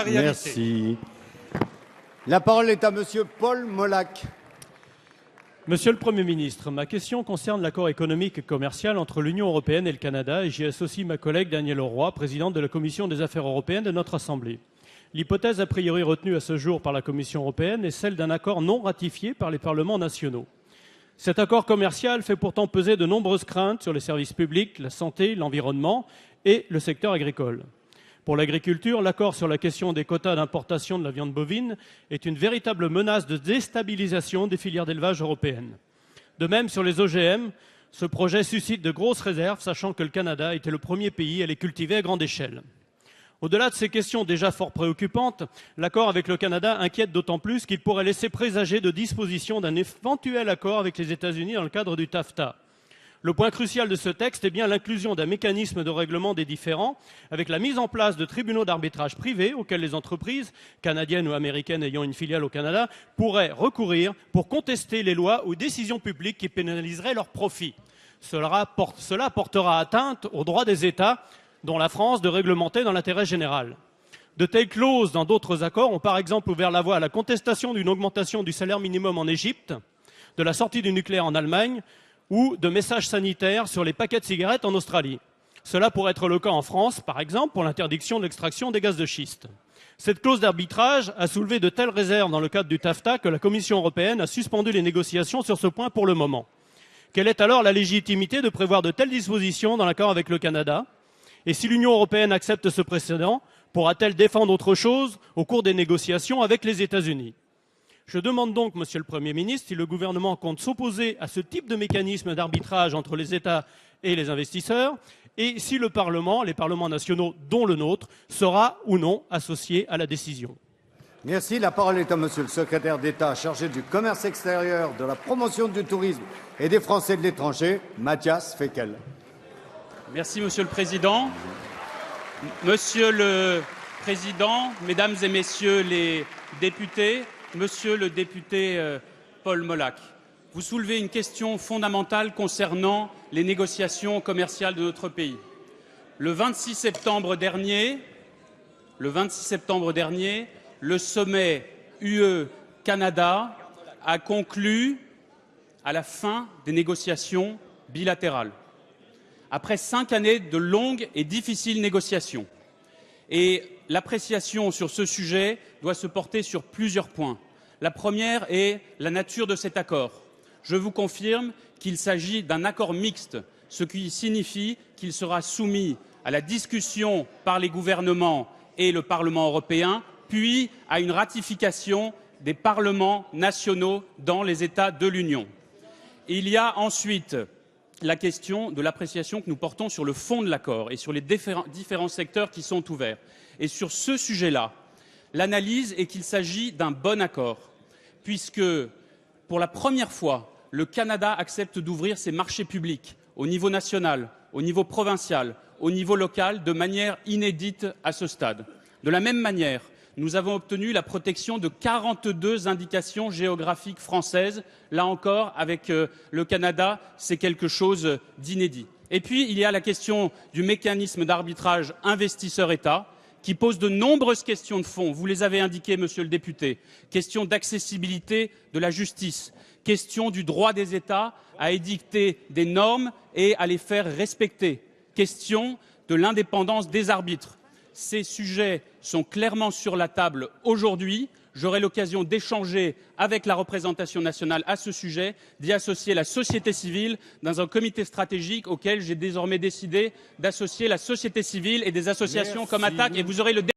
la réalité. Merci. La parole est à Monsieur Paul Molac. Monsieur le Premier ministre, ma question concerne l'accord économique et commercial entre l'Union européenne et le Canada et j'y associe ma collègue Danielle Auroi, présidente de la Commission des affaires européennes de notre Assemblée. L'hypothèse a priori retenue à ce jour par la Commission européenne est celle d'un accord non ratifié par les parlements nationaux. Cet accord commercial fait pourtant peser de nombreuses craintes sur les services publics, la santé, l'environnement et le secteur agricole. Pour l'agriculture, l'accord sur la question des quotas d'importation de la viande bovine est une véritable menace de déstabilisation des filières d'élevage européennes. De même, sur les OGM, ce projet suscite de grosses réserves, sachant que le Canada était le premier pays à les cultiver à grande échelle. Au-delà de ces questions déjà fort préoccupantes, l'accord avec le Canada inquiète d'autant plus qu'il pourrait laisser présager de dispositions d'un éventuel accord avec les États-Unis dans le cadre du TAFTA. Le point crucial de ce texte est bien l'inclusion d'un mécanisme de règlement des différends avec la mise en place de tribunaux d'arbitrage privés auxquels les entreprises, canadiennes ou américaines ayant une filiale au Canada, pourraient recourir pour contester les lois ou décisions publiques qui pénaliseraient leurs profits. Cela portera atteinte aux droits des États, dont la France, de réglementer dans l'intérêt général. De telles clauses dans d'autres accords ont par exemple ouvert la voie à la contestation d'une augmentation du salaire minimum en Égypte, de la sortie du nucléaire en Allemagne, ou de messages sanitaires sur les paquets de cigarettes en Australie. Cela pourrait être le cas en France, par exemple, pour l'interdiction de l'extraction des gaz de schiste. Cette clause d'arbitrage a soulevé de telles réserves dans le cadre du TAFTA que la Commission européenne a suspendu les négociations sur ce point pour le moment. Quelle est alors la légitimité de prévoir de telles dispositions dans l'accord avec le Canada ? Et si l'Union européenne accepte ce précédent, pourra-t-elle défendre autre chose au cours des négociations avec les États-Unis ? Je demande donc, Monsieur le Premier ministre, si le gouvernement compte s'opposer à ce type de mécanisme d'arbitrage entre les États et les investisseurs, et si le Parlement, les parlements nationaux, dont le nôtre, sera ou non associé à la décision. Merci. La parole est à Monsieur le secrétaire d'État chargé du commerce extérieur, de la promotion du tourisme et des Français de l'étranger, Matthias Fekl. Merci, Monsieur le Président. Monsieur le Président, Mesdames et Messieurs les députés, Monsieur le député Paul Molac, vous soulevez une question fondamentale concernant les négociations commerciales de notre pays. Le 26 septembre dernier, le sommet UE-Canada a conclu à la fin des négociations bilatérales. Après 5 années de longues et difficiles négociations. Et l'appréciation sur ce sujet doit se porter sur plusieurs points. La première est la nature de cet accord. Je vous confirme qu'il s'agit d'un accord mixte, ce qui signifie qu'il sera soumis à la discussion par les gouvernements et le Parlement européen, puis à une ratification des parlements nationaux dans les États de l'Union. Il y a ensuite la question de l'appréciation que nous portons sur le fond de l'accord et sur les différents secteurs qui sont ouverts. Et sur ce sujet-là, l'analyse est qu'il s'agit d'un bon accord, puisque, pour la première fois, le Canada accepte d'ouvrir ses marchés publics au niveau national, au niveau provincial, au niveau local, de manière inédite à ce stade. De la même manière, nous avons obtenu la protection de 42 indications géographiques françaises. Là encore, avec le Canada, c'est quelque chose d'inédit. Et puis, il y a la question du mécanisme d'arbitrage investisseur-État, qui pose de nombreuses questions de fond. Vous les avez indiquées, Monsieur le député. Question d'accessibilité de la justice, question du droit des États à édicter des normes et à les faire respecter, question de l'indépendance des arbitres. Ces sujets sont clairement sur la table aujourd'hui. J'aurai l'occasion d'échanger avec la représentation nationale à ce sujet, d'y associer la société civile dans un comité stratégique auquel j'ai désormais décidé d'associer la société civile et des associations comme Attac. Et vous aurez le